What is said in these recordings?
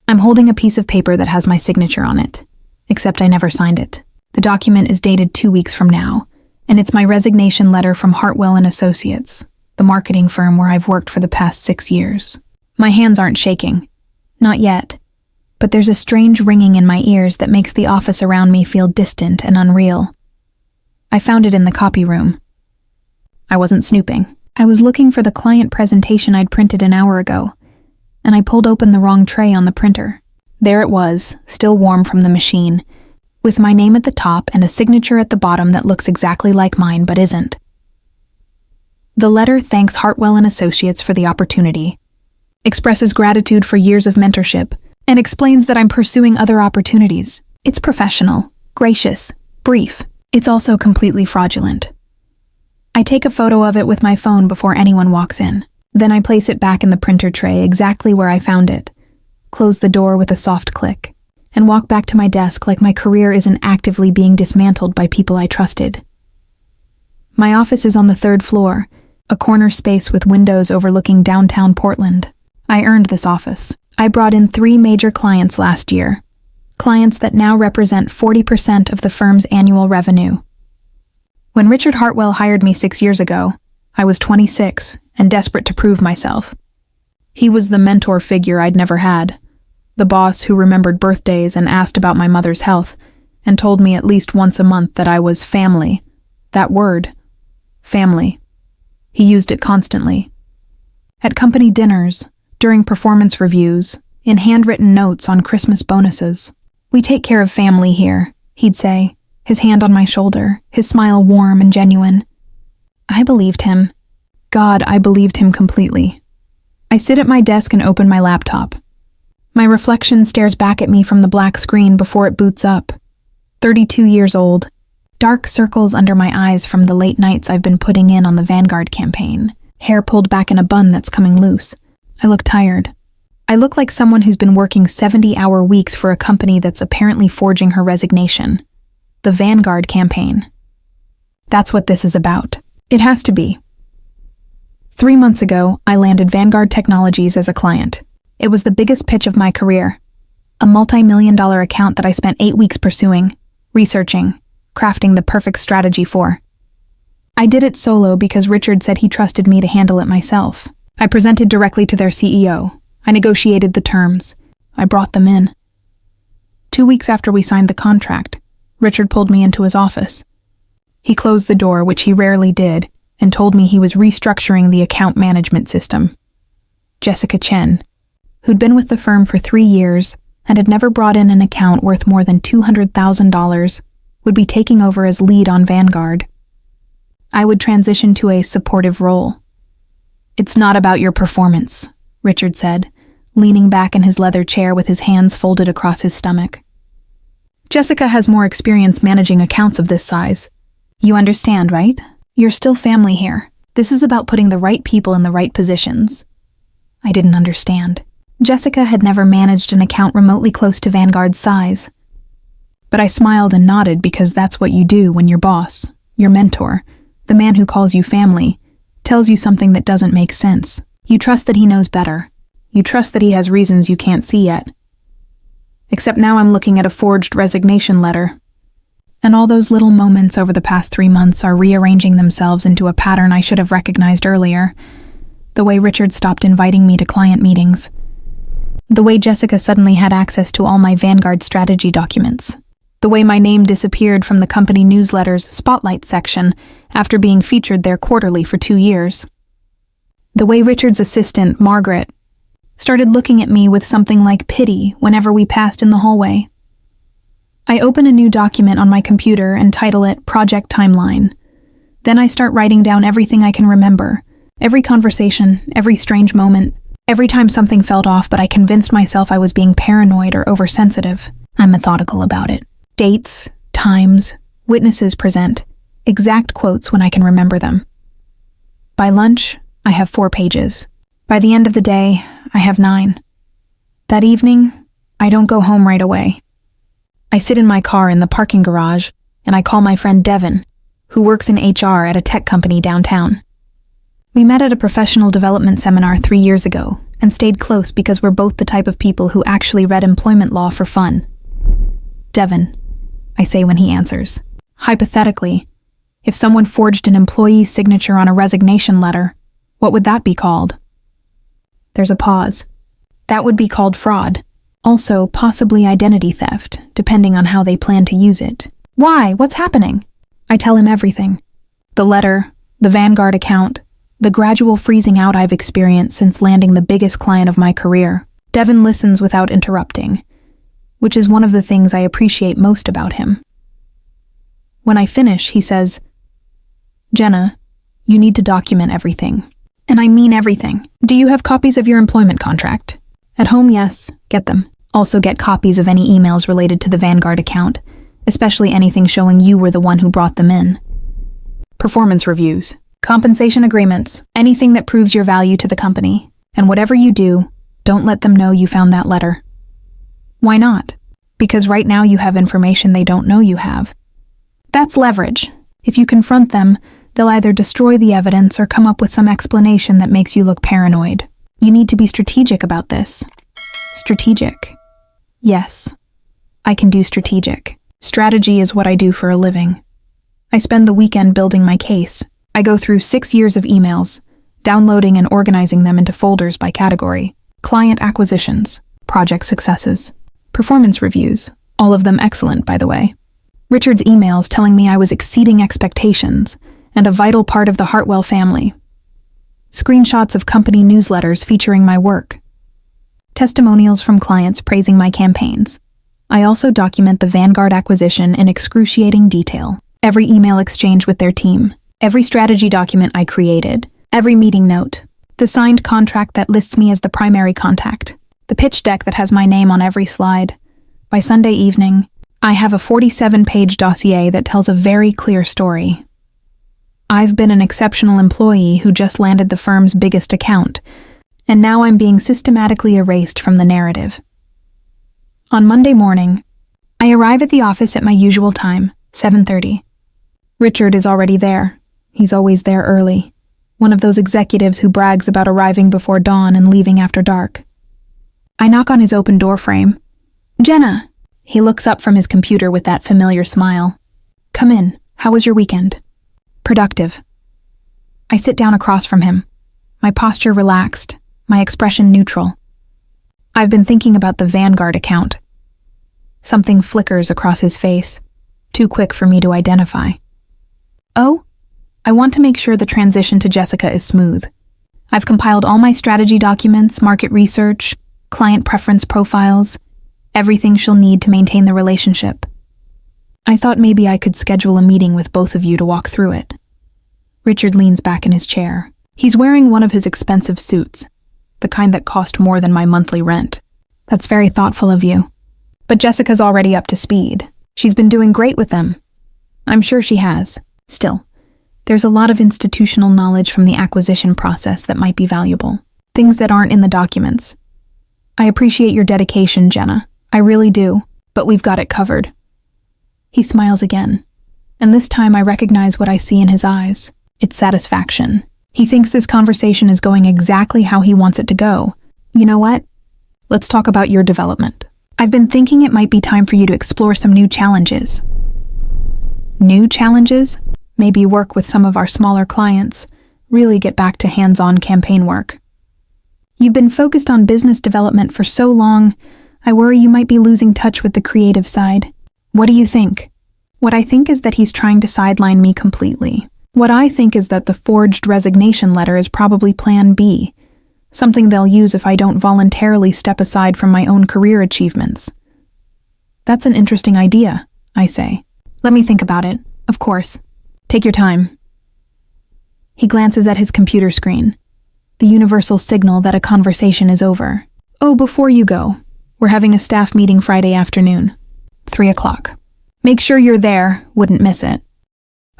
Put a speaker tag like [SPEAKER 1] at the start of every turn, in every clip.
[SPEAKER 1] I'm holding a piece of paper that has my signature on it, except I never signed it. The document is dated 2 weeks from now, and it's my resignation letter from Hartwell and Associates, the marketing firm where I've worked for the past 6 years. My hands aren't shaking. Not yet. But there's a strange ringing in my ears that makes the office around me feel distant and unreal. I found it in the copy room. I wasn't snooping. I was looking for the client presentation I'd printed an hour ago, and I pulled open the wrong tray on the printer. There it was, still warm from the machine, with my name at the top and a signature at the bottom that looks exactly like mine but isn't. The letter thanks Hartwell and Associates for the opportunity, expresses gratitude for years of mentorship, and explains that I'm pursuing other opportunities. It's professional, gracious, brief. It's also completely fraudulent. I take a photo of it with my phone before anyone walks in. Then I place it back in the printer tray exactly where I found it, close the door with a soft click, and walk back to my desk like my career isn't actively being dismantled by people I trusted. My office is on the 3rd floor, a corner space with windows overlooking downtown Portland. I earned this office. I brought in 3 major clients last year, clients that now represent 40% of the firm's annual revenue. When Richard Hartwell hired me 6 years ago, I was 26 and desperate to prove myself. He was the mentor figure I'd never had, the boss who remembered birthdays and asked about my mother's health, and told me at least once a month that I was family. That word, family. He used it constantly. At company dinners, during performance reviews, in handwritten notes on Christmas bonuses. "We take care of family here," he'd say, his hand on my shoulder, his smile warm and genuine. I believed him. God, I believed him completely. I sit at my desk and open my laptop. My reflection stares back at me from the black screen before it boots up. 32 years old. Dark circles under my eyes from the late nights I've been putting in on the Vanguard campaign. Hair pulled back in a bun that's coming loose. I look tired. I look like someone who's been working 70-hour weeks for a company that's apparently forging her resignation. The Vanguard campaign. That's what this is about. It has to be. 3 months ago, I landed Vanguard Technologies as a client. It was the biggest pitch of my career. A multi-million-dollar account that I spent 8 weeks pursuing, researching, crafting the perfect strategy for. I did it solo because Richard said he trusted me to handle it myself. I presented directly to their CEO. I negotiated the terms. I brought them in. 2 weeks after we signed the contract, Richard pulled me into his office. He closed the door, which he rarely did, and told me he was restructuring the account management system. Jessica Chen, who'd been with the firm for 3 years and had never brought in an account worth more than $200,000, would be taking over as lead on Vanguard. I would transition to a supportive role. "It's not about your performance," Richard said, leaning back in his leather chair with his hands folded across his stomach. "Jessica has more experience managing accounts of this size. You understand, right? You're still family here. This is about putting the right people in the right positions." I didn't understand. Jessica had never managed an account remotely close to Vanguard's size. But I smiled and nodded because that's what you do when your boss, your mentor, the man who calls you family, tells you something that doesn't make sense. You trust that he knows better. You trust that he has reasons you can't see yet. Except now I'm looking at a forged resignation letter. And all those little moments over the past 3 months are rearranging themselves into a pattern I should have recognized earlier. The way Richard stopped inviting me to client meetings. The way Jessica suddenly had access to all my Vanguard strategy documents. The way my name disappeared from the company newsletter's Spotlight section after being featured there quarterly for 2 years. The way Richard's assistant, Margaret, started looking at me with something like pity whenever we passed in the hallway. I open a new document on my computer and title it Project Timeline. Then I start writing down everything I can remember, every conversation, every strange moment, every time something felt off but I convinced myself I was being paranoid or oversensitive. I'm methodical about it. Dates, times, witnesses present, exact quotes when I can remember them. By lunch, I have 4 pages. By the end of the day, I have 9. That evening, I don't go home right away. I sit in my car in the parking garage, and I call my friend Devin, who works in HR at a tech company downtown. We met at a professional development seminar 3 years ago, and stayed close because we're both the type of people who actually read employment law for fun. Devin, I say when he answers. Hypothetically, if someone forged an employee's signature on a resignation letter, what would that be called? There's a pause. That would be called fraud. Also, possibly identity theft, depending on how they plan to use it. Why? What's happening? I tell him everything. The letter, the Vanguard account, the gradual freezing out I've experienced since landing the biggest client of my career. Devin listens without interrupting, which is one of the things I appreciate most about him. When I finish, he says, "Jenna, you need to document everything." And I mean everything. Do you have copies of your employment contract? At home, yes. Get them. Also get copies of any emails related to the Vanguard account, especially anything showing you were the one who brought them in. Performance reviews, compensation agreements, anything that proves your value to the company. And whatever you do, don't let them know you found that letter. Why not? Because right now you have information they don't know you have. That's leverage. If you confront them, they'll either destroy the evidence or come up with some explanation that makes you look paranoid. You need to be strategic about this. Strategic. Yes, I can do strategic. Strategy is what I do for a living. I spend the weekend building my case. I go through 6 years of emails, downloading and organizing them into folders by category. Client acquisitions, project successes, performance reviews, all of them excellent, by the way. Richard's emails telling me I was exceeding expectations and a vital part of the Hartwell family. Screenshots of company newsletters featuring my work. Testimonials from clients praising my campaigns. I also document the Vanguard acquisition in excruciating detail. Every email exchange with their team. Every strategy document I created. Every meeting note. The signed contract that lists me as the primary contact. The pitch deck that has my name on every slide. By Sunday evening, I have a 47-page dossier that tells a very clear story. I've been an exceptional employee who just landed the firm's biggest account, and now I'm being systematically erased from the narrative. On Monday morning, I arrive at the office at my usual time, 7:30. Richard is already there. He's always there early. One of those executives who brags about arriving before dawn and leaving after dark. I knock on his open door frame. "Jenna!" He looks up from his computer with that familiar smile. "Come in. How was your weekend?" "Productive." I sit down across from him, my posture relaxed, my expression neutral. I've been thinking about the Vanguard account. Something flickers across his face, too quick for me to identify. "Oh, I want to make sure the transition to Jessica is smooth. I've compiled all my strategy documents, market research, client preference profiles, everything she'll need to maintain the relationship. I thought maybe I could schedule a meeting with both of you to walk through it." Richard leans back in his chair. He's wearing one of his expensive suits, the kind that cost more than my monthly rent. "That's very thoughtful of you. But Jessica's already up to speed. She's been doing great with them." "I'm sure she has. Still, there's a lot of institutional knowledge from the acquisition process that might be valuable. Things that aren't in the documents. I appreciate your dedication, Jenna. I really do, but we've got it covered." He smiles again, and this time I recognize what I see in his eyes. It's satisfaction. He thinks this conversation is going exactly how he wants it to go. "You know what? Let's talk about your development. I've been thinking it might be time for you to explore some new challenges." New challenges? Maybe work with some of our smaller clients, really get back to hands-on campaign work. "You've been focused on business development for so long, I worry you might be losing touch with the creative side. What do you think?" What I think is that he's trying to sideline me completely. What I think is that the forged resignation letter is probably plan B, something they'll use if I don't voluntarily step aside from my own career achievements. "That's an interesting idea," I say. "Let me think about it. Of course. Take your time." He glances at his computer screen, the universal signal that a conversation is over. "Oh, before you go, we're having a staff meeting Friday afternoon, 3 o'clock. Make sure you're there, wouldn't miss it."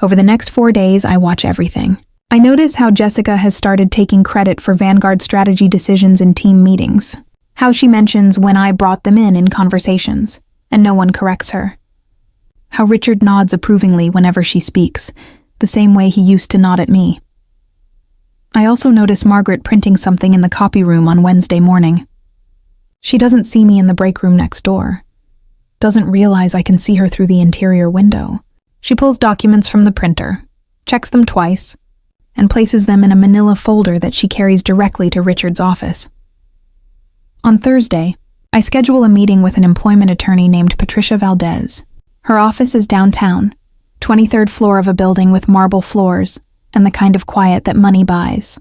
[SPEAKER 1] Over the next 4 days, I watch everything. I notice how Jessica has started taking credit for Vanguard strategy decisions in team meetings. How she mentions when I brought them in conversations, and no one corrects her. How Richard nods approvingly whenever she speaks, the same way he used to nod at me. I also notice Margaret printing something in the copy room on Wednesday morning. She doesn't see me in the break room next door. Doesn't realize I can see her through the interior window. She pulls documents from the printer, checks them twice, and places them in a manila folder that she carries directly to Richard's office. On Thursday, I schedule a meeting with an employment attorney named Patricia Valdez. Her office is downtown, 23rd floor of a building with marble floors and the kind of quiet that money buys.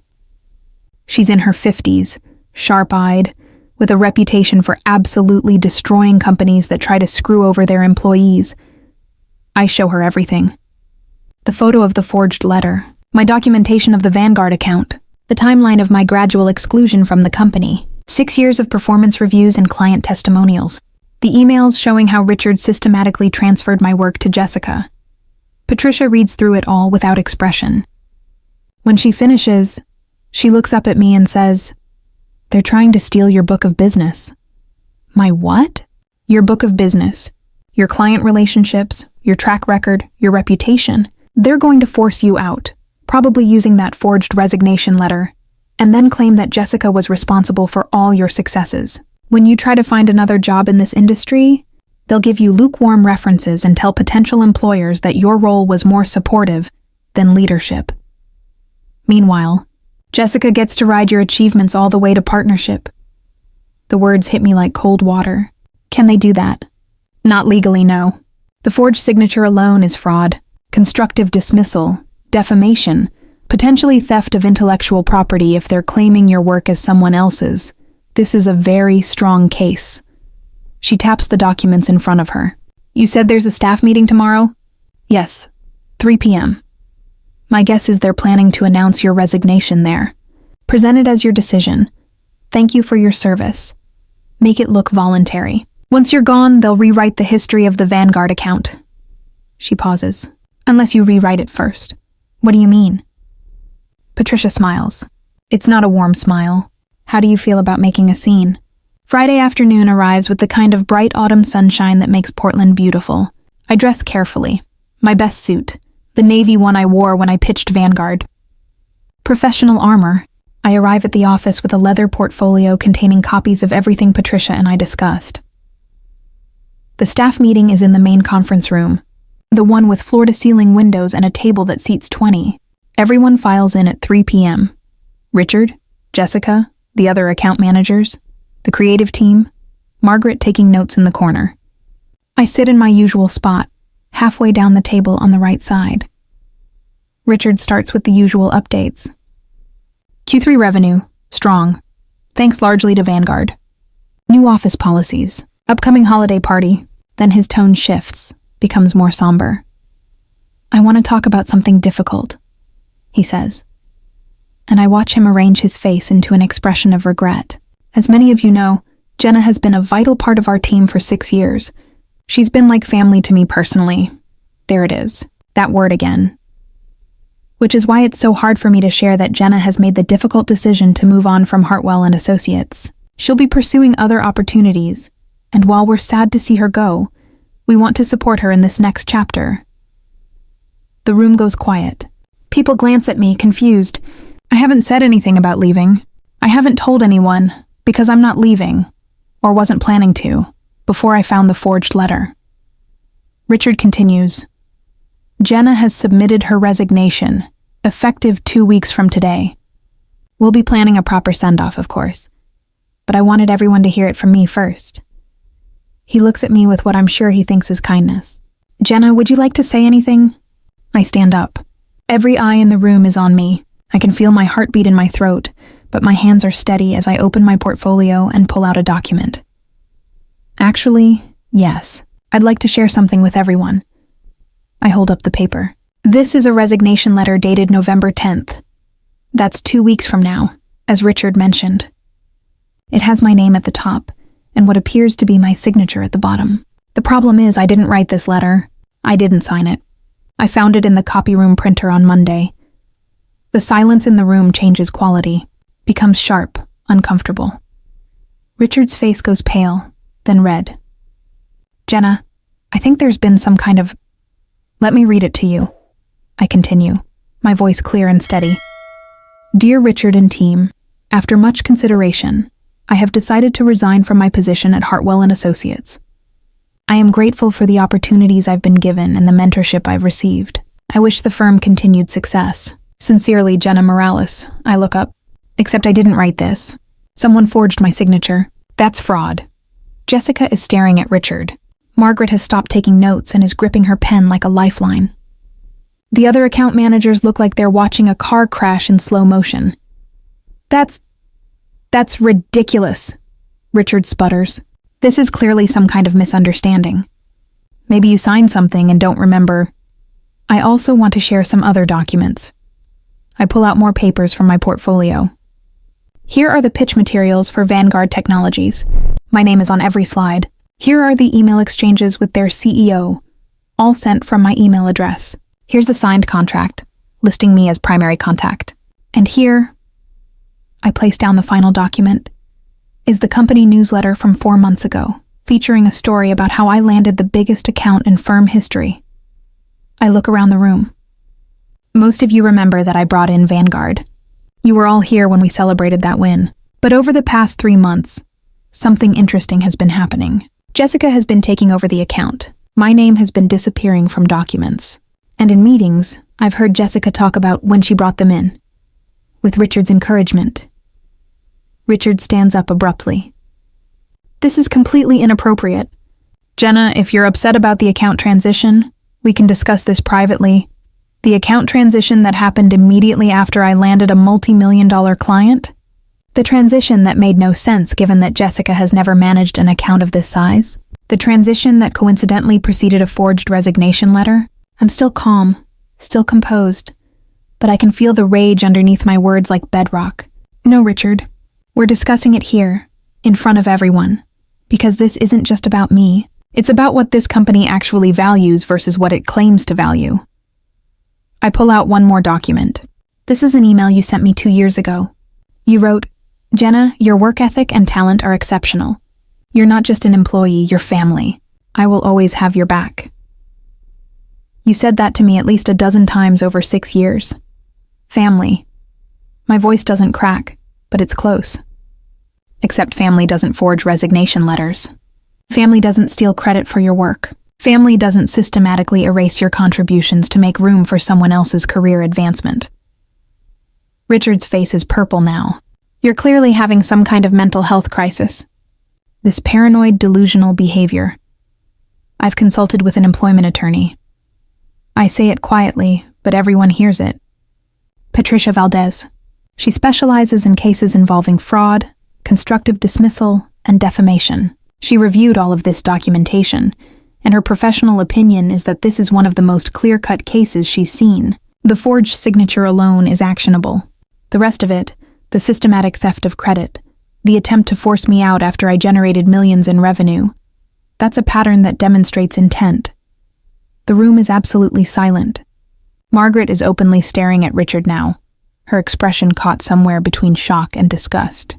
[SPEAKER 1] She's in her 50s, sharp-eyed, with a reputation for absolutely destroying companies that try to screw over their employees. I show her everything. The photo of the forged letter, my documentation of the Vanguard account, the timeline of my gradual exclusion from the company, 6 years of performance reviews and client testimonials, the emails showing how Richard systematically transferred my work to Jessica. Patricia reads through it all without expression. When she finishes, she looks up at me and says, "They're trying to steal your book of business." My what? Your book of business. Your client relationships, your track record, your reputation. They're going to force you out, probably using that forged resignation letter, and then claim that Jessica was responsible for all your successes. When you try to find another job in this industry, they'll give you lukewarm references and tell potential employers that your role was more supportive than leadership. Meanwhile, Jessica gets to ride your achievements all the way to partnership. The words hit me like cold water. Can they do that? Not legally, no. The forged signature alone is fraud, constructive dismissal, defamation, potentially theft of intellectual property if they're claiming your work as someone else's. This is a very strong case. She taps the documents in front of her. You said there's a staff meeting tomorrow? Yes, 3 p.m. My guess is they're planning to announce your resignation there. Present it as your decision. Thank you for your service. Make it look voluntary. Once you're gone, they'll rewrite the history of the Vanguard account. She pauses. Unless you rewrite it first. What do you mean? Patricia smiles. It's not a warm smile. How do you feel about making a scene? Friday afternoon arrives with the kind of bright autumn sunshine that makes Portland beautiful. I dress carefully. My best suit. The navy one I wore when I pitched Vanguard. Professional armor. I arrive at the office with a leather portfolio containing copies of everything Patricia and I discussed. The staff meeting is in the main conference room, the one with floor-to-ceiling windows and a table that seats 20. Everyone files in at 3 p.m. Richard, Jessica, the other account managers, the creative team, Margaret taking notes in the corner. I sit in my usual spot, halfway down the table on the right side. Richard starts with the usual updates. Q3 revenue, strong, thanks largely to Vanguard. New office policies, upcoming holiday party. Then his tone shifts, becomes more somber. I want to talk about something difficult, he says. And I watch him arrange his face into an expression of regret. As many of you know, Jenna has been a vital part of our team for 6 years. She's been like family to me personally. There it is, that word again. Which is why it's so hard for me to share that Jenna has made the difficult decision to move on from Hartwell and Associates. She'll be pursuing other opportunities, and while we're sad to see her go, we want to support her in this next chapter. The room goes quiet. People glance at me, confused. I haven't said anything about leaving. I haven't told anyone, because I'm not leaving, or wasn't planning to, before I found the forged letter. Richard continues. Jenna has submitted her resignation, effective 2 weeks from today. We'll be planning a proper send-off, of course, but I wanted everyone to hear it from me first. He looks at me with what I'm sure he thinks is kindness. Jenna, would you like to say anything? I stand up. Every eye in the room is on me. I can feel my heartbeat in my throat, but my hands are steady as I open my portfolio and pull out a document. Actually, yes. I'd like to share something with everyone. I hold up the paper. This is a resignation letter dated November 10th. That's 2 weeks from now, as Richard mentioned. It has my name at the top, and what appears to be my signature at the bottom. The problem is I didn't write this letter. I didn't sign it. I found it in the copy room printer on Monday. The silence in the room changes quality, becomes sharp, uncomfortable. Richard's face goes pale, then red. Jenna, I think there's been some kind of... Let me read it to you. I continue, my voice clear and steady. Dear Richard and team, after much consideration, I have decided to resign from my position at Hartwell and Associates. I am grateful for the opportunities I've been given and the mentorship I've received. I wish the firm continued success. Sincerely, Jenna Morales. I look up. Except I didn't write this. Someone forged my signature. That's fraud. Jessica is staring at Richard. Margaret has stopped taking notes and is gripping her pen like a lifeline. The other account managers look like they're watching a car crash in slow motion. That's ridiculous, Richard sputters. This is clearly some kind of misunderstanding. Maybe you signed something and don't remember. I also want to share some other documents. I pull out more papers from my portfolio. Here are the pitch materials for Vanguard Technologies. My name is on every slide. Here are the email exchanges with their CEO, all sent from my email address. Here's the signed contract, listing me as primary contact. And here, I place down the final document, is the company newsletter from 4 months ago, featuring a story about how I landed the biggest account in firm history. I look around the room. Most of you remember that I brought in Vanguard. You were all here when we celebrated that win. But over the past 3 months, something interesting has been happening. Jessica has been taking over the account. My name has been disappearing from documents. And in meetings, I've heard Jessica talk about when she brought them in. With Richard's encouragement. Richard stands up abruptly. This is completely inappropriate. Jenna, if you're upset about the account transition, we can discuss this privately. The account transition that happened immediately after I landed a multi-million-dollar client? The transition that made no sense given that Jessica has never managed an account of this size? The transition that coincidentally preceded a forged resignation letter? I'm still calm, still composed, but I can feel the rage underneath my words like bedrock. No, Richard. We're discussing it here, in front of everyone, because this isn't just about me. It's about what this company actually values versus what it claims to value. I pull out one more document. This is an email you sent me 2 years ago. You wrote, Jenna, your work ethic and talent are exceptional. You're not just an employee, you're family. I will always have your back. You said that to me at least a dozen times over 6 years. Family. My voice doesn't crack, but it's close. Except family doesn't forge resignation letters. Family doesn't steal credit for your work. Family doesn't systematically erase your contributions to make room for someone else's career advancement. Richard's face is purple now. You're clearly having some kind of mental health crisis. This paranoid, delusional behavior. I've consulted with an employment attorney. I say it quietly, but everyone hears it. Patricia Valdez. She specializes in cases involving fraud, constructive dismissal, and defamation. She reviewed all of this documentation, and her professional opinion is that this is one of the most clear-cut cases she's seen. The forged signature alone is actionable. The rest of it, the systematic theft of credit, the attempt to force me out after I generated millions in revenue, that's a pattern that demonstrates intent. The room is absolutely silent. Margaret is openly staring at Richard now, her expression caught somewhere between shock and disgust.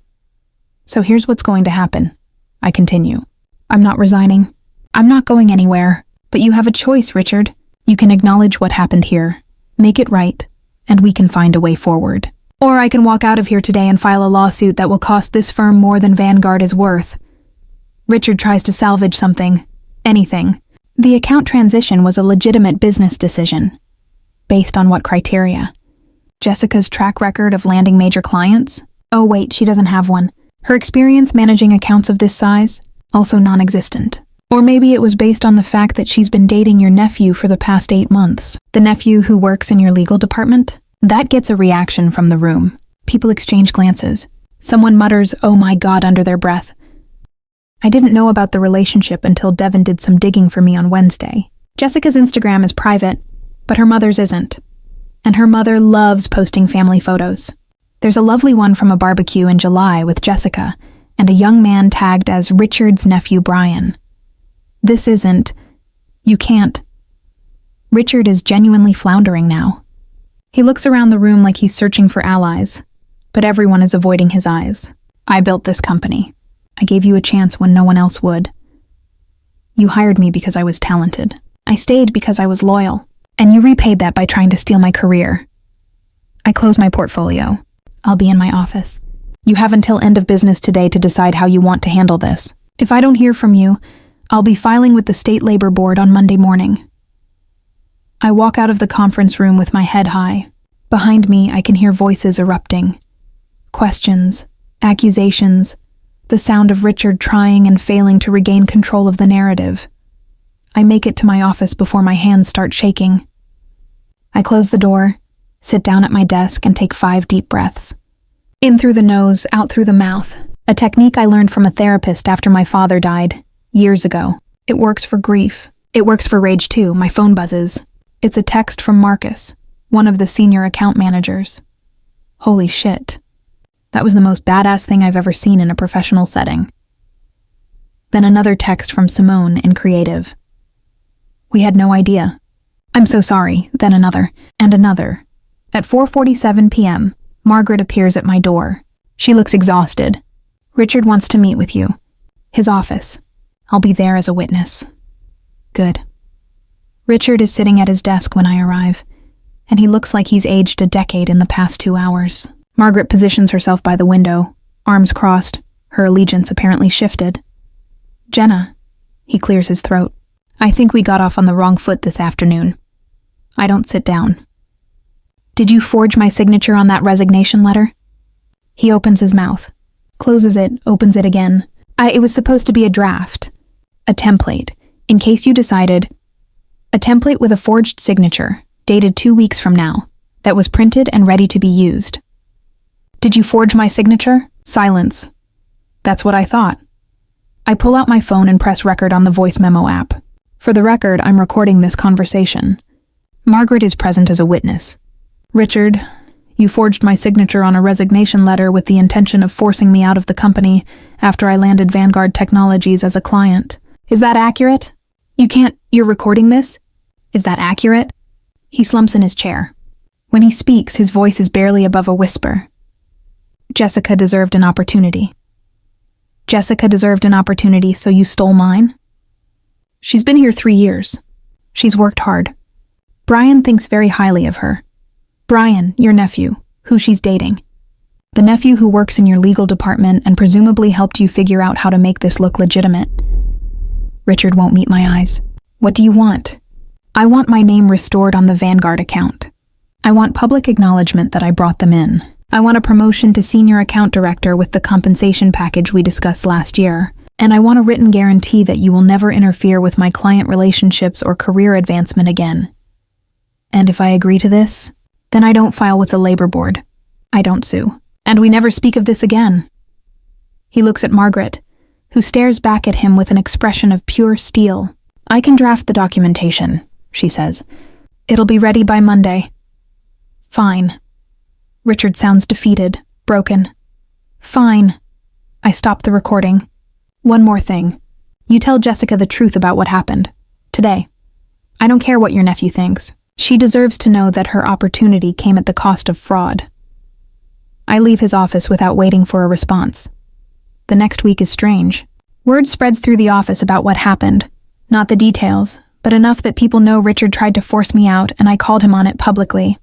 [SPEAKER 1] So here's what's going to happen. I continue. I'm not resigning. I'm not going anywhere. But you have a choice, Richard. You can acknowledge what happened here, make it right, and we can find a way forward. Or I can walk out of here today and file a lawsuit that will cost this firm more than Vanguard is worth. Richard tries to salvage something. Anything. The account transition was a legitimate business decision. Based on what criteria? Jessica's track record of landing major clients? Oh wait, she doesn't have one. Her experience managing accounts of this size? Also non-existent. Or maybe it was based on the fact that she's been dating your nephew for the past 8 months. The nephew who works in your legal department? That gets a reaction from the room. People exchange glances. Someone mutters, "Oh my God," under their breath. I didn't know about the relationship until Devin did some digging for me on Wednesday. Jessica's Instagram is private, but her mother's isn't. And her mother loves posting family photos. There's a lovely one from a barbecue in July with Jessica and a young man tagged as Richard's nephew Brian. This isn't. You can't. Richard is genuinely floundering now. He looks around the room like he's searching for allies, but everyone is avoiding his eyes. I built this company. I gave you a chance when no one else would. You hired me because I was talented. I stayed because I was loyal, and you repaid that by trying to steal my career. I close my portfolio. I'll be in my office. You have until end of business today to decide how you want to handle this. If I don't hear from you, I'll be filing with the State Labor Board on Monday morning. I walk out of the conference room with my head high. Behind me, I can hear voices erupting. Questions, accusations, the sound of Richard trying and failing to regain control of the narrative. I make it to my office before my hands start shaking. I close the door, sit down at my desk, and take 5 deep breaths. In through the nose, out through the mouth, a technique I learned from a therapist after my father died, years ago. It works for grief. It works for rage too. My phone buzzes. It's a text from Marcus, one of the senior account managers. Holy shit. That was the most badass thing I've ever seen in a professional setting. Then another text from Simone in creative. We had no idea. I'm so sorry. Then another, and another. At 4:47 p.m., Margaret appears at my door. She looks exhausted. Richard wants to meet with you. His office. I'll be there as a witness. Good. Richard is sitting at his desk when I arrive, and he looks like he's aged a decade in the past 2 hours. Margaret positions herself by the window, arms crossed, her allegiance apparently shifted. Jenna. He clears his throat. I think we got off on the wrong foot this afternoon. I don't sit down. Did you forge my signature on that resignation letter? He opens his mouth, closes it, opens it again. It was supposed to be a draft, a template, in case you decided. A template with a forged signature, dated 2 weeks from now, that was printed and ready to be used. Did you forge my signature? Silence. That's what I thought. I pull out my phone and press record on the voice memo app. For the record, I'm recording this conversation. Margaret is present as a witness. Richard, you forged my signature on a resignation letter with the intention of forcing me out of the company after I landed Vanguard Technologies as a client. Is that accurate? You're recording this? Is that accurate? He slumps in his chair. When he speaks, his voice is barely above a whisper. Jessica deserved an opportunity. Jessica deserved an opportunity, so you stole mine? She's been here 3 years. She's worked hard. Brian thinks very highly of her. Brian, your nephew, who she's dating. The nephew who works in your legal department and presumably helped you figure out how to make this look legitimate. Richard won't meet my eyes. What do you want? I want my name restored on the Vanguard account. I want public acknowledgement that I brought them in. I want a promotion to senior account director with the compensation package we discussed last year. And I want a written guarantee that you will never interfere with my client relationships or career advancement again. And if I agree to this, then I don't file with the labor board. I don't sue. And we never speak of this again. He looks at Margaret, who stares back at him with an expression of pure steel. I can draft the documentation, she says. It'll be ready by Monday. Fine. Richard sounds defeated, broken. Fine. I stop the recording. One more thing. You tell Jessica the truth about what happened. Today. I don't care what your nephew thinks. She deserves to know that her opportunity came at the cost of fraud. I leave his office without waiting for a response. The next week is strange. Word spreads through the office about what happened. Not the details, but enough that people know Richard tried to force me out and I called him on it publicly.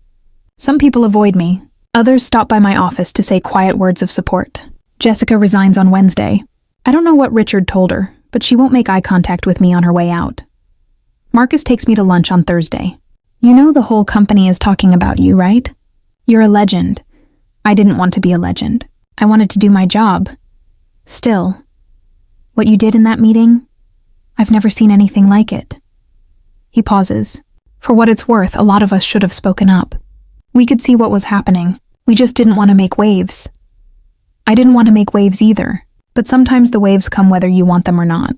[SPEAKER 1] Some people avoid me. Others stop by my office to say quiet words of support. Jessica resigns on Wednesday. I don't know what Richard told her, but she won't make eye contact with me on her way out. Marcus takes me to lunch on Thursday. You know the whole company is talking about you, right? You're a legend. I didn't want to be a legend. I wanted to do my job. Still, what you did in that meeting, I've never seen anything like it. He pauses. For what it's worth, a lot of us should have spoken up. We could see what was happening. We just didn't want to make waves. I didn't want to make waves either, but sometimes the waves come whether you want them or not.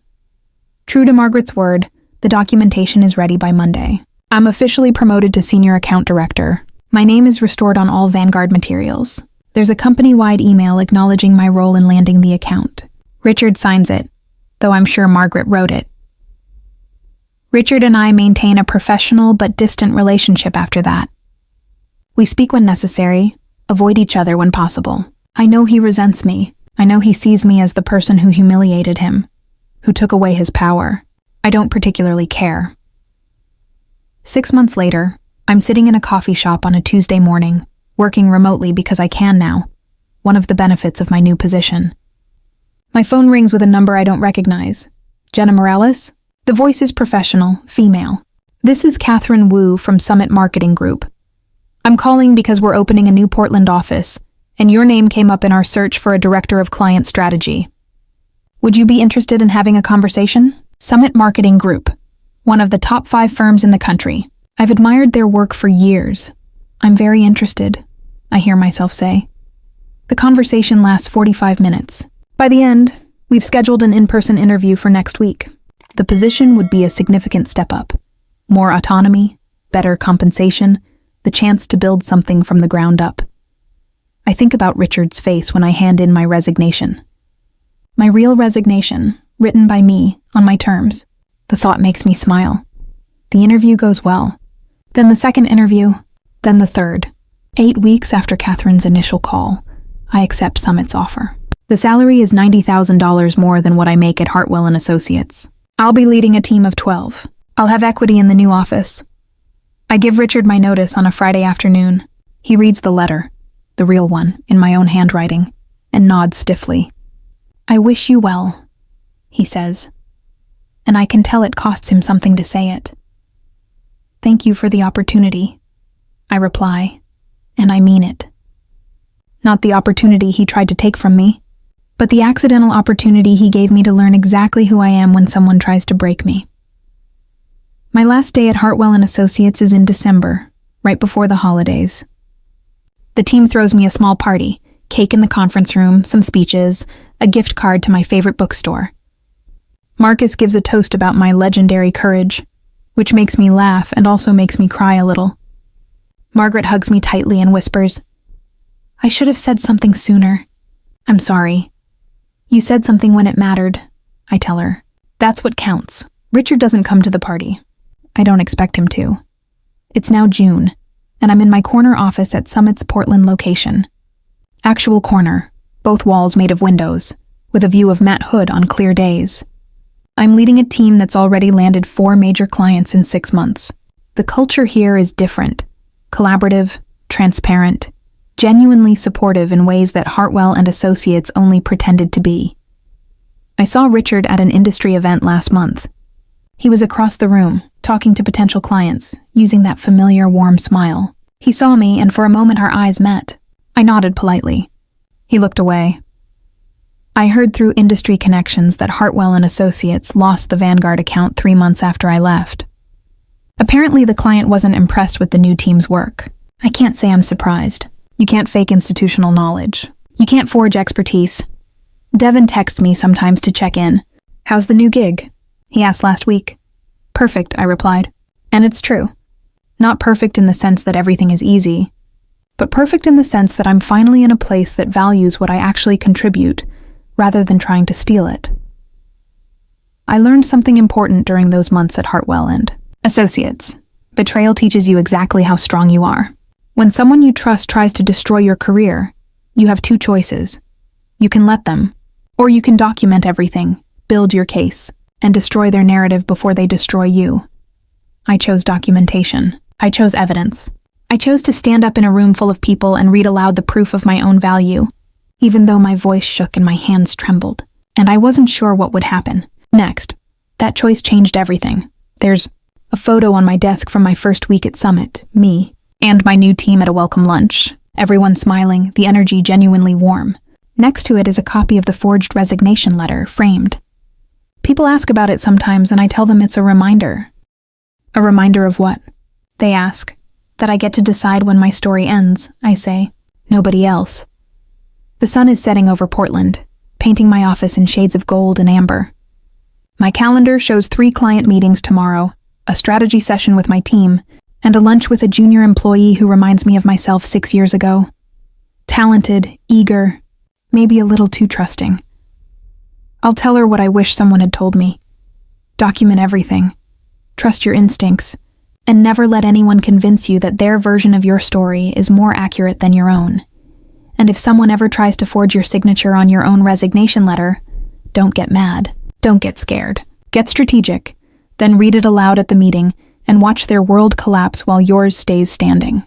[SPEAKER 1] True to Margaret's word, the documentation is ready by Monday. I'm officially promoted to senior account director. My name is restored on all Vanguard materials. There's a company-wide email acknowledging my role in landing the account. Richard signs it, though I'm sure Margaret wrote it. Richard and I maintain a professional but distant relationship after that. We speak when necessary, avoid each other when possible. I know he resents me. I know he sees me as the person who humiliated him, who took away his power. I don't particularly care. 6 months later, I'm sitting in a coffee shop on a Tuesday morning, working remotely because I can now, one of the benefits of my new position. My phone rings with a number I don't recognize. Jenna Morales? The voice is professional, female. This is Catherine Wu from Summit Marketing Group. I'm calling because we're opening a new Portland office, and your name came up in our search for a director of client strategy. Would you be interested in having a conversation? Summit Marketing Group, one of the top 5 firms in the country. I've admired their work for years. I'm very interested, I hear myself say. The conversation lasts 45 minutes. By the end, we've scheduled an in-person interview for next week. The position would be a significant step up. More autonomy, better compensation, the chance to build something from the ground up. I think about Richard's face when I hand in my resignation. My real resignation, written by me, on my terms. The thought makes me smile. The interview goes well. Then the second interview, then the third. 8 weeks after Catherine's initial call, I accept Summit's offer. The salary is $90,000 more than what I make at Hartwell and Associates. I'll be leading a team of 12. I'll have equity in the new office. I give Richard my notice on a Friday afternoon. He reads the letter, the real one, in my own handwriting, and nods stiffly. I wish you well, he says, and I can tell it costs him something to say it. Thank you for the opportunity, I reply, and I mean it. Not the opportunity he tried to take from me, but the accidental opportunity he gave me to learn exactly who I am when someone tries to break me. My last day at Hartwell and Associates is in December, right before the holidays. The team throws me a small party, cake in the conference room, some speeches, a gift card to my favorite bookstore. Marcus gives a toast about my legendary courage, which makes me laugh and also makes me cry a little. Margaret hugs me tightly and whispers, I should have said something sooner. I'm sorry. You said something when it mattered, I tell her. That's what counts. Richard doesn't come to the party. I don't expect him to. It's now June, and I'm in my corner office at Summit's Portland location. Actual corner, both walls made of windows, with a view of Matt Hood on clear days. I'm leading a team that's already landed 4 major clients in 6 months. The culture here is different, collaborative, transparent, genuinely supportive in ways that Hartwell and Associates only pretended to be. I saw Richard at an industry event last month. He was across the room, talking to potential clients, using that familiar warm smile. He saw me, and for a moment our eyes met. I nodded politely. He looked away. I heard through industry connections that Hartwell and Associates lost the Vanguard account 3 months after I left. Apparently the client wasn't impressed with the new team's work. I can't say I'm surprised. You can't fake institutional knowledge. You can't forge expertise. Devin texts me sometimes to check in. How's the new gig? He asked last week. Perfect, I replied. And it's true. Not perfect in the sense that everything is easy, but perfect in the sense that I'm finally in a place that values what I actually contribute, rather than trying to steal it. I learned something important during those months at Hartwell and Associates. Betrayal teaches you exactly how strong you are. When someone you trust tries to destroy your career, you have 2 choices. You can let them, or you can document everything, build your case, and destroy their narrative before they destroy you. I chose documentation. I chose evidence. I chose to stand up in a room full of people and read aloud the proof of my own value, even though my voice shook and my hands trembled, and I wasn't sure what would happen. Next, that choice changed everything. There's a photo on my desk from my first week at Summit, me, and my new team at a welcome lunch. Everyone smiling, the energy genuinely warm. Next to it is a copy of the forged resignation letter, framed. People ask about it sometimes, and I tell them it's a reminder. A reminder of what? They ask. That I get to decide when my story ends, I say. Nobody else. The sun is setting over Portland, painting my office in shades of gold and amber. My calendar shows 3 client meetings tomorrow, a strategy session with my team, and a lunch with a junior employee who reminds me of myself 6 years ago. Talented, eager, maybe a little too trusting. I'll tell her what I wish someone had told me. Document everything. Trust your instincts, and never let anyone convince you that their version of your story is more accurate than your own. And if someone ever tries to forge your signature on your own resignation letter, don't get mad. Don't get scared. Get strategic. Then read it aloud at the meeting and watch their world collapse while yours stays standing.